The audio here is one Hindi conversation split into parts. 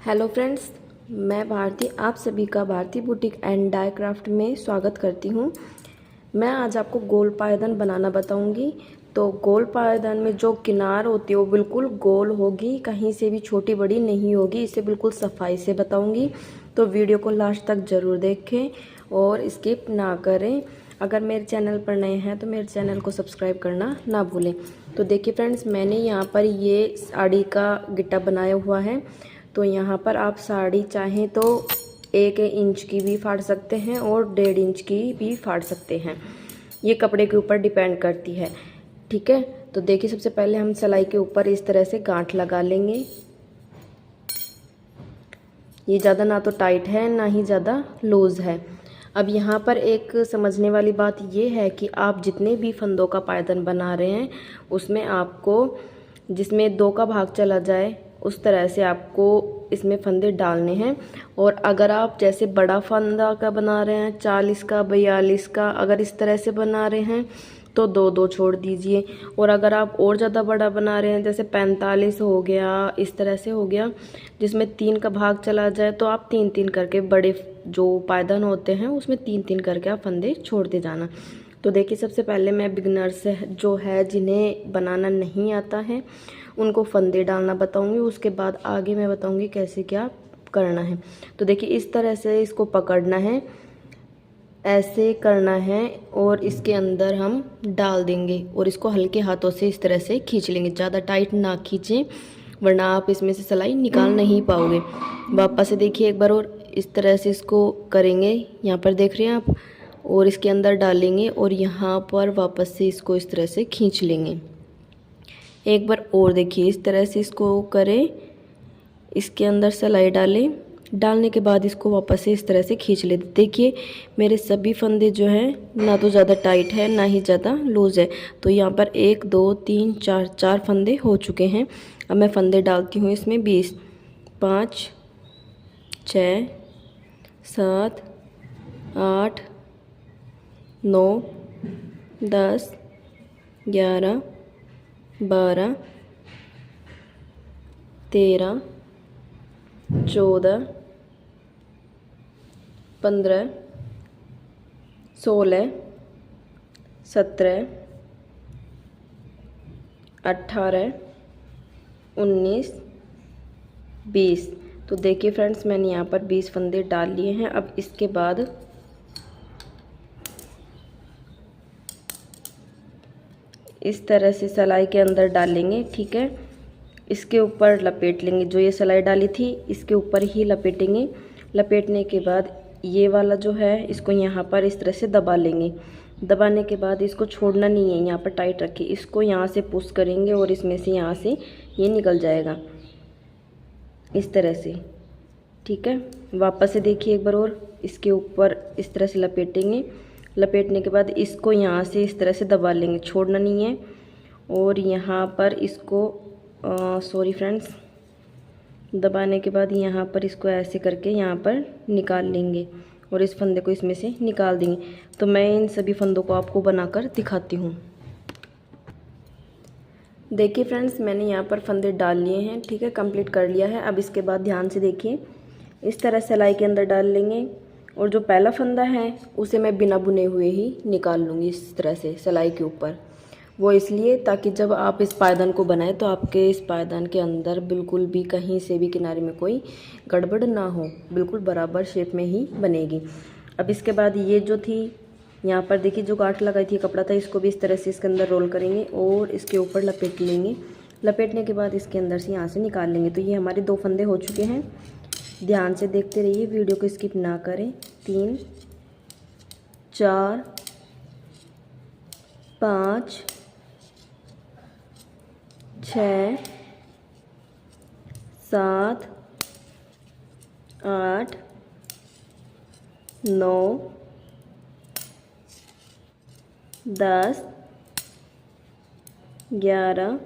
हेलो फ्रेंड्स, मैं भारती आप सभी का Bharti boutique and dye craft में स्वागत करती हूँ। मैं आज आपको गोल पायदान बनाना बताऊँगी। तो गोल पायदान में जो किनार होती है वो बिल्कुल गोल होगी, कहीं से भी छोटी बड़ी नहीं होगी। इसे बिल्कुल सफाई से बताऊँगी, तो वीडियो को लास्ट तक ज़रूर देखें और स्किप ना करें। अगर मेरे चैनल पर नए हैं तो मेरे चैनल को सब्सक्राइब करना ना भूलें। तो देखिए फ्रेंड्स, मैंने यहाँ पर ये साड़ी का गिट्टा बनाया हुआ है। तो यहाँ पर आप साड़ी चाहें तो 1 इंच की भी फाड़ सकते हैं और 1.5 इंच की भी फाड़ सकते हैं। ये कपड़े के ऊपर डिपेंड करती है। ठीक है, तो देखिए सबसे पहले हम सिलाई के ऊपर इस तरह से गांठ लगा लेंगे। ये ज़्यादा ना तो टाइट है ना ही ज़्यादा लूज़ है। अब यहाँ पर एक समझने वाली बात ये है कि आप जितने भी फंदों का पायदान बना रहे हैं उसमें आपको जिसमें 2 का भाग चला जाए उस तरह से आपको इसमें फंदे डालने हैं। और अगर आप जैसे बड़ा फंदा का बना रहे हैं 40 का 42 का, अगर इस तरह से बना रहे हैं तो 2-2 छोड़ दीजिए। और अगर आप और ज़्यादा बड़ा बना रहे हैं जैसे 45 हो गया, इस तरह से हो गया जिसमें 3 का भाग चला जाए, तो आप 3-3 करके बड़े जो पायदान होते हैं उसमें 3-3 करके आप फंदे छोड़ते जाना। तो देखिए सबसे पहले मैं बिगनर्स जो है जिन्हें बनाना नहीं आता है उनको फंदे डालना बताऊंगी। उसके बाद आगे मैं बताऊंगी कैसे क्या करना है। तो देखिए इस तरह से इसको पकड़ना है, ऐसे करना है और इसके अंदर हम डाल देंगे और इसको हल्के हाथों से इस तरह से खींच लेंगे। ज़्यादा टाइट ना खींचें वरना आप इसमें से सिलाई निकाल नहीं पाओगे। वापस से देखिए एक बार और इस तरह से इसको करेंगे, यहाँ पर देख रहे हैं आप, और इसके अंदर डालेंगे और यहाँ पर वापस से इसको इस तरह से खींच लेंगे। एक बार और देखिए इस तरह से इसको करें, इसके अंदर सिलाई डालें, डालने के बाद इसको वापस से इस तरह से खींच लेते। देखिए मेरे सभी फंदे जो हैं ना तो ज़्यादा टाइट है ना ही ज़्यादा लूज़ है। तो यहाँ पर 1 2 3 4 फंदे हो चुके हैं। अब मैं फंदे डालती हूँ इसमें 20, 5 6 7 8 9 10 11 12 13 14 15 16 17 18 19 20। तो देखिए फ्रेंड्स मैंने यहाँ पर 20 फंदे डाल लिए हैं। अब इसके बाद इस तरह से सिलाई के अंदर डालेंगे। ठीक है, इसके ऊपर लपेट लेंगे। जो ये सिलाई डाली थी इसके ऊपर ही लपेटेंगे। लपेटने के बाद ये वाला जो है इसको यहाँ पर इस तरह से दबा लेंगे। दबाने के बाद इसको छोड़ना नहीं है, यहाँ पर टाइट रखिए। इसको यहाँ से पुश करेंगे और इसमें से यहाँ से ये निकल जाएगा इस तरह से। ठीक है, वापस से देखिए एक बार और इसके ऊपर इस तरह से लपेटेंगे। लपेटने के बाद इसको यहाँ से इस तरह से दबा लेंगे, छोड़ना नहीं है। और यहाँ पर इसको सॉरी फ्रेंड्स, दबाने के बाद यहाँ पर इसको ऐसे करके यहाँ पर निकाल लेंगे और इस फंदे को इसमें से निकाल देंगे। तो मैं इन सभी फंदों को आपको बनाकर दिखाती हूँ। देखिए फ्रेंड्स मैंने यहाँ पर फंदे डाल लिए हैं। ठीक है, कंप्लीट कर लिया है। अब इसके बाद ध्यान से देखिए इस तरह सिलाई के अंदर डाल लेंगे और जो पहला फंदा है उसे मैं बिना बुने हुए ही निकाल लूँगी इस तरह से सिलाई के ऊपर। वो इसलिए ताकि जब आप इस पायदान को बनाएं तो आपके इस पायदान के अंदर बिल्कुल भी कहीं से भी किनारे में कोई गड़बड़ ना हो, बिल्कुल बराबर शेप में ही बनेगी। अब इसके बाद ये जो थी यहाँ पर देखिए जो गांठ लगाई थी कपड़ा था, इसको भी इस तरह से इसके अंदर रोल करेंगे और इसके ऊपर लपेट लेंगे। लपेटने के बाद इसके अंदर से यहाँ से निकाल लेंगे। तो ये हमारे 2 फंदे हो चुके हैं। ध्यान से देखते रहिए, वीडियो को स्किप ना करें। 3 4 5 6 7 8 9 10 11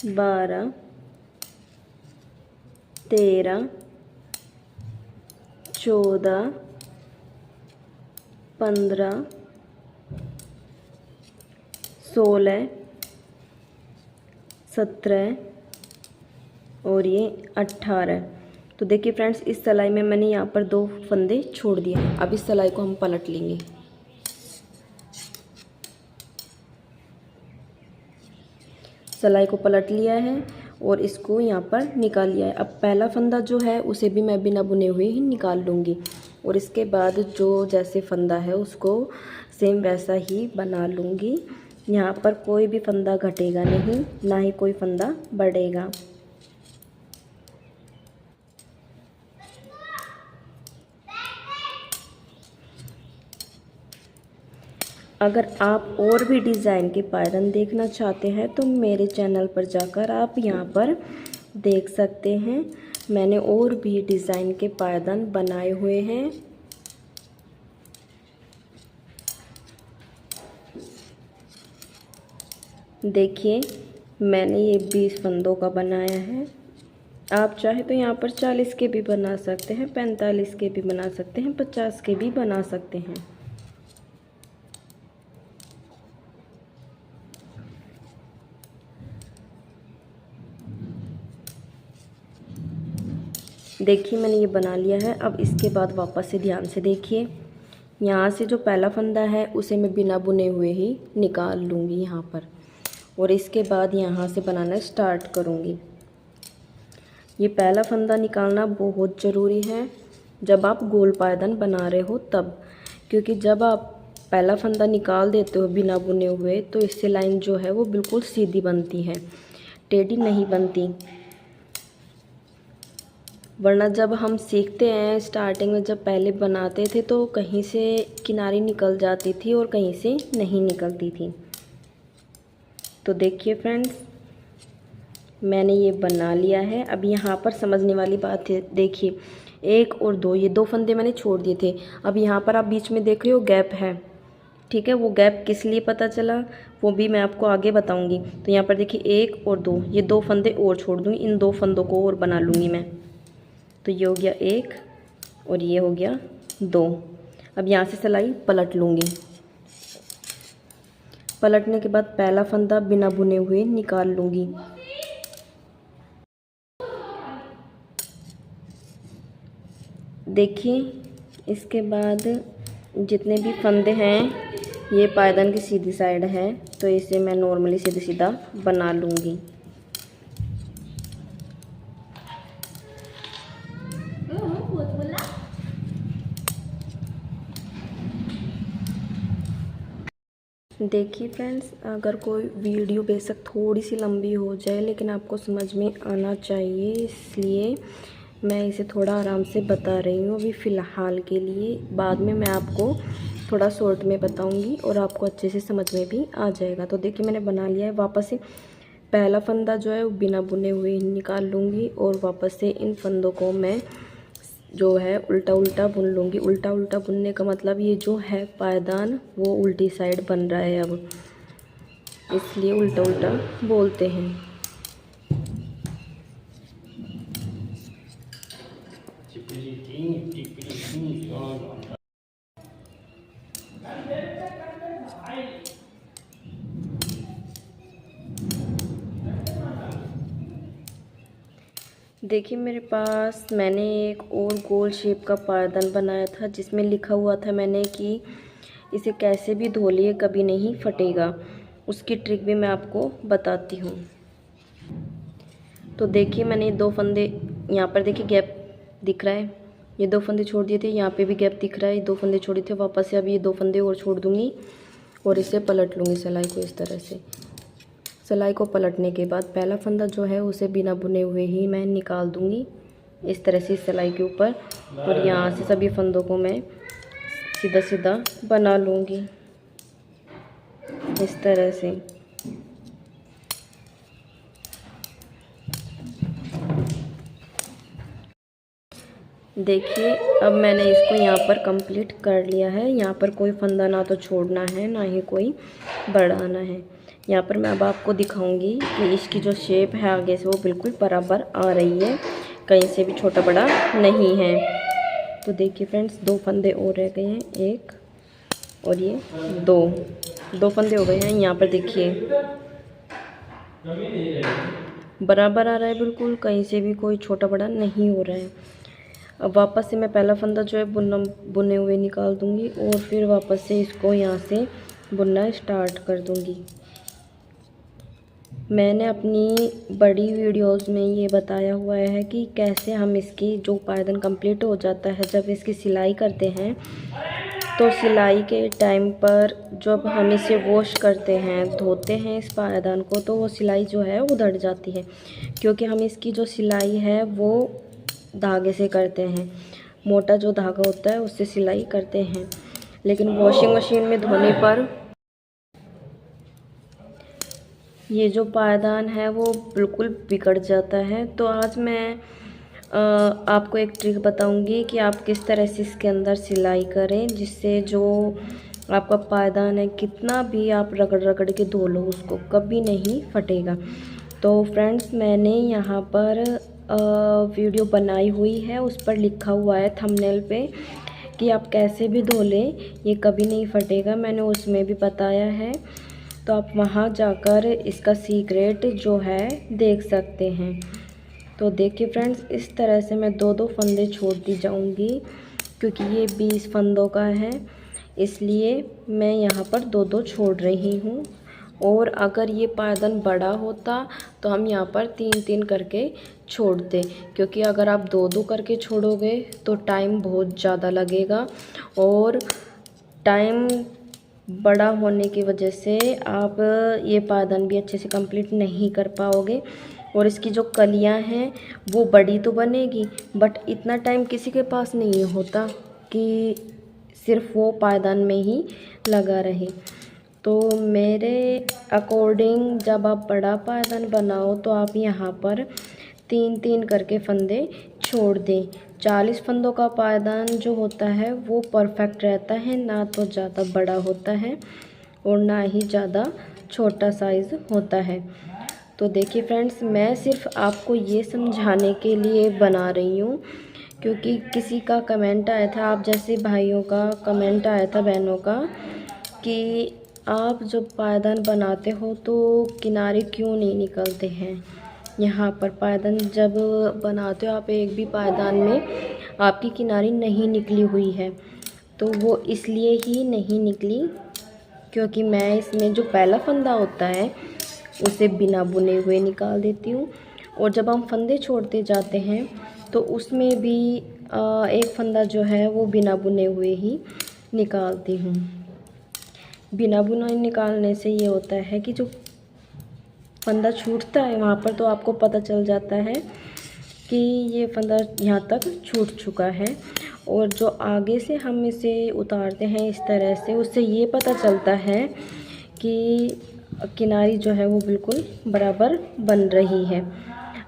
12 13 14 15 16 17 और ये 18। तो देखिए फ्रेंड्स, इस सिलाई में मैंने यहाँ पर 2 फंदे छोड़ दिए। अब इस सिलाई को हम पलट लेंगे। सिलाई को पलट लिया है और इसको यहाँ पर निकाल लिया है। अब पहला फंदा जो है उसे भी मैं बिना बुने हुए ही निकाल लूँगी और इसके बाद जो जैसे फंदा है उसको सेम वैसा ही बना लूँगी। यहाँ पर कोई भी फंदा घटेगा नहीं, ना ही कोई फंदा बढ़ेगा। अगर आप और भी डिज़ाइन के पायदान देखना चाहते हैं तो मेरे चैनल पर जाकर आप यहाँ पर देख सकते हैं। मैंने और भी डिज़ाइन के पायदान बनाए हुए हैं। देखिए, मैंने ये 20 फंदों का बनाया है। आप चाहे तो यहाँ पर 40 के भी बना सकते हैं, 45 के भी बना सकते हैं, 50 के भी बना सकते हैं। देखिए, मैंने ये बना लिया है। अब इसके बाद वापस से ध्यान से देखिए, यहाँ से जो पहला फंदा है उसे मैं बिना बुने हुए ही निकाल लूँगी यहाँ पर, और इसके बाद यहाँ से बनाना स्टार्ट करूँगी। ये पहला फंदा निकालना बहुत ज़रूरी है जब आप गोल पायदान बना रहे हो तब, क्योंकि जब आप पहला फंदा निकाल देते हो बिना बुने हुए तो इससे लाइन जो है वो बिल्कुल सीधी बनती है, टेढ़ी नहीं बनती। वरना जब हम सीखते हैं स्टार्टिंग में, जब पहले बनाते थे तो कहीं से किनारी निकल जाती थी और कहीं से नहीं निकलती थी। तो देखिए फ्रेंड्स, मैंने ये बना लिया है। अब यहाँ पर समझने वाली बात है, देखिए 1 और 2, ये 2 फंदे मैंने छोड़ दिए थे। अब यहाँ पर आप बीच में देख रहे हो गैप है, ठीक है। वो गैप किस लिए पता चला वो भी मैं आपको आगे बताऊँगी। तो यहाँ पर देखिए 1 और 2, ये 2 फंदे और छोड़ दूँगी, इन 2 फंदों को और बना लूँगी मैं। तो ये हो गया 1 और ये हो गया 2। अब यहाँ से सिलाई पलट लूँगी। पलटने के बाद पहला फंदा बिना बुने हुए निकाल लूँगी। देखिए, इसके बाद जितने भी फंदे हैं ये पायदान की सीधी साइड है, तो इसे मैं नॉर्मली सीधा सीधा बना लूँगी। देखिए फ्रेंड्स, अगर कोई वीडियो बेशक थोड़ी सी लंबी हो जाए लेकिन आपको समझ में आना चाहिए, इसलिए मैं इसे थोड़ा आराम से बता रही हूँ अभी फ़िलहाल के लिए। बाद में मैं आपको थोड़ा शॉर्ट में बताऊँगी और आपको अच्छे से समझ में भी आ जाएगा। तो देखिए, मैंने बना लिया है। वापस से पहला फंदा जो है वो बिना बुने हुए ही निकाल लूँगी और वापस से इन फंदों को मैं जो है उल्टा उल्टा बुन लूँगी। उल्टा उल्टा बुनने का मतलब ये जो है पायदान वो उल्टी साइड बन रहा है, अब इसलिए उल्टा उल्टा बोलते हैं। देखिए, मेरे पास मैंने एक और गोल शेप का पायदान बनाया था जिसमें लिखा हुआ था मैंने कि इसे कैसे भी धो लिए कभी नहीं फटेगा। उसकी ट्रिक भी मैं आपको बताती हूँ। तो देखिए, मैंने 2 फंदे यहाँ पर देखिए गैप दिख रहा है, ये 2 फंदे छोड़ दिए थे, यहाँ पे भी गैप दिख रहा है, 2 फंदे छोड़े थे। वापस से अब ये 2 फंदे और छोड़ दूँगी और इसे पलट लूँगी सिलाई को इस तरह से। सिलाई को पलटने के बाद पहला फंदा जो है उसे बिना बुने हुए ही मैं निकाल दूँगी इस तरह से सिलाई के ऊपर, और यहाँ से सभी फंदों को मैं सीधा सीधा बना लूँगी इस तरह से। देखिए, अब मैंने इसको यहाँ पर कंप्लीट कर लिया है। यहाँ पर कोई फंदा ना तो छोड़ना है ना ही कोई बढ़ाना है। यहाँ पर मैं अब आपको दिखाऊंगी कि इसकी जो शेप है आगे से वो बिल्कुल बराबर आ रही है, कहीं से भी छोटा बड़ा नहीं है। तो देखिए फ्रेंड्स, 2 फंदे और रह गए हैं, 1 और ये 2 फंदे हो गए हैं। यहाँ पर देखिए बराबर आ रहा है बिल्कुल, कहीं से भी कोई छोटा बड़ा नहीं हो रहा है। अब वापस से मैं पहला फंदा जो है बुने हुए निकाल दूँगी और फिर वापस से इसको यहाँ से बुनना स्टार्ट कर दूँगी। मैंने अपनी बड़ी वीडियोस में ये बताया हुआ है कि कैसे हम इसकी जो पायदान कंप्लीट हो जाता है, जब इसकी सिलाई करते हैं तो सिलाई के टाइम पर जब हम इसे वॉश करते हैं, धोते हैं इस पायदान को, तो वो सिलाई जो है उधड़ जाती है, क्योंकि हम इसकी जो सिलाई है वो धागे से करते हैं। मोटा जो धागा होता है उससे सिलाई करते हैं, लेकिन वॉशिंग मशीन में धोने पर ये जो पायदान है वो बिल्कुल बिगड़ जाता है। तो आज मैं आपको एक ट्रिक बताऊंगी कि आप किस तरह से इसके अंदर सिलाई करें, जिससे जो आपका पायदान है कितना भी आप रगड़ रगड़ के धो लो उसको कभी नहीं फटेगा। तो फ्रेंड्स, मैंने यहाँ पर वीडियो बनाई हुई है, उस पर लिखा हुआ है थंबनेल पे कि आप कैसे भी धो लें ये कभी नहीं फटेगा। मैंने उसमें भी बताया है, तो आप वहाँ जाकर इसका सीक्रेट जो है देख सकते हैं। तो देखिए फ्रेंड्स, इस तरह से मैं दो फंदे छोड़ती जाऊंगी, क्योंकि ये 20 फंदों का है, इसलिए मैं यहाँ पर दो छोड़ रही हूँ। और अगर ये पायदान बड़ा होता तो हम यहाँ पर 3 करके छोड़ते, क्योंकि अगर आप दो करके छोड़ोगे तो टाइम बहुत ज़्यादा लगेगा, और टाइम बड़ा होने की वजह से आप ये पायदान भी अच्छे से कंप्लीट नहीं कर पाओगे। और इसकी जो कलियां हैं वो बड़ी तो बनेगी, बट इतना टाइम किसी के पास नहीं होता कि सिर्फ वो पायदान में ही लगा रहे। तो मेरे अकॉर्डिंग जब आप बड़ा पायदान बनाओ तो आप यहाँ पर 3 करके फंदे छोड़ दें। 40 फंदों का पायदान जो होता है वो परफेक्ट रहता है, ना तो ज़्यादा बड़ा होता है और ना ही ज़्यादा छोटा साइज़ होता है। तो देखिए फ्रेंड्स, मैं सिर्फ आपको ये समझाने के लिए बना रही हूँ, क्योंकि किसी का कमेंट आया था, आप जैसे भाइयों का कमेंट आया था, बहनों का, कि आप जब पायदान बनाते हो तो किनारे क्यों नहीं निकलते हैं। यहाँ पर पायदान जब बनाते हो आप, एक भी पायदान में आपकी किनारी नहीं निकली हुई है, तो वो इसलिए ही नहीं निकली क्योंकि मैं इसमें जो पहला फंदा होता है उसे बिना बुने हुए निकाल देती हूँ, और जब हम फंदे छोड़ते जाते हैं तो उसमें भी एक फंदा जो है वो बिना बुने हुए ही निकालती हूँ। बिना बुनाई निकालने से ये होता है कि जो फंदा छूटता है वहाँ पर तो आपको पता चल जाता है कि ये फंदा यहाँ तक छूट चुका है, और जो आगे से हम इसे उतारते हैं इस तरह से, उससे ये पता चलता है कि किनारी जो है वो बिल्कुल बराबर बन रही है।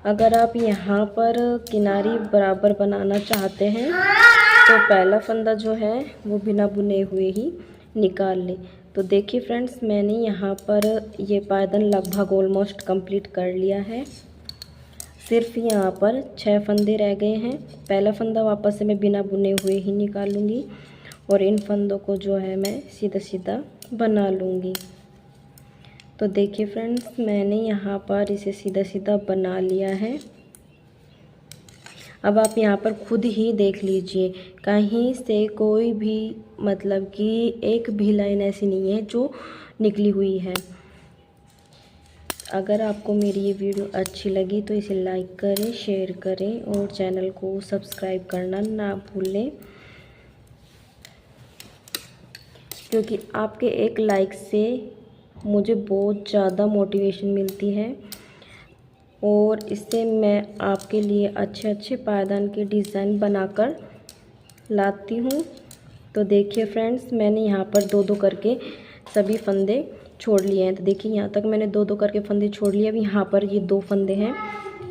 अगर आप यहाँ पर किनारी बराबर बनाना चाहते हैं तो पहला फंदा जो है वो बिना बुने हुए ही निकाल लें। तो देखिए फ्रेंड्स, मैंने यहाँ पर ये पायदान लगभग ऑलमोस्ट कंप्लीट कर लिया है। सिर्फ यहाँ पर 6 फंदे रह गए हैं। पहला फंदा वापस से मैं बिना बुने हुए ही निकालूंगी और इन फंदों को जो है मैं सीधा सीधा बना लूँगी। तो देखिए फ्रेंड्स, मैंने यहाँ पर इसे सीधा सीधा बना लिया है। अब आप यहाँ पर खुद ही देख लीजिए, कहीं से कोई भी मतलब कि एक भी लाइन ऐसी नहीं है जो निकली हुई है। अगर आपको मेरी ये वीडियो अच्छी लगी तो इसे लाइक करें, शेयर करें और चैनल को सब्सक्राइब करना ना भूलें, क्योंकि आपके एक लाइक से मुझे बहुत ज़्यादा मोटिवेशन मिलती है और इससे मैं आपके लिए अच्छे अच्छे पायदान के डिज़ाइन बनाकर लाती हूँ। तो देखिए फ्रेंड्स, मैंने यहाँ पर दो करके सभी फंदे छोड़ लिए हैं। तो देखिए यहाँ तक मैंने दो करके फंदे छोड़ लिए। अब यहाँ पर ये 2 फंदे हैं,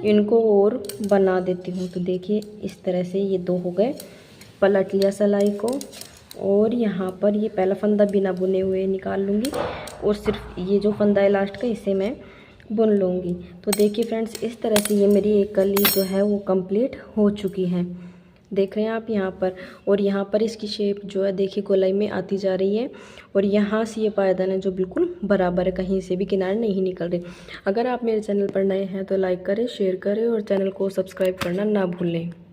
इनको और बना देती हूँ। तो देखिए इस तरह से ये 2 हो गए। पलट लिया सिलाई को और यहाँ पर ये पहला फंदा बिना बुने हुए निकाल लूँगी और सिर्फ ये जो फंदा है लास्ट का इसे मैं बुन लूँगी। तो देखिए फ्रेंड्स, इस तरह से ये मेरी एक कली जो है वो कंप्लीट हो चुकी है। देख रहे हैं आप यहाँ पर। और यहाँ पर इसकी शेप जो है देखिए गोलाई में आती जा रही है। और यहाँ से ये पायदान है जो बिल्कुल बराबर है, कहीं से भी किनारे नहीं निकल रहे। अगर आप मेरे चैनल पर नए हैं तो लाइक करें, शेयर करें और चैनल को सब्सक्राइब करना ना भूलें।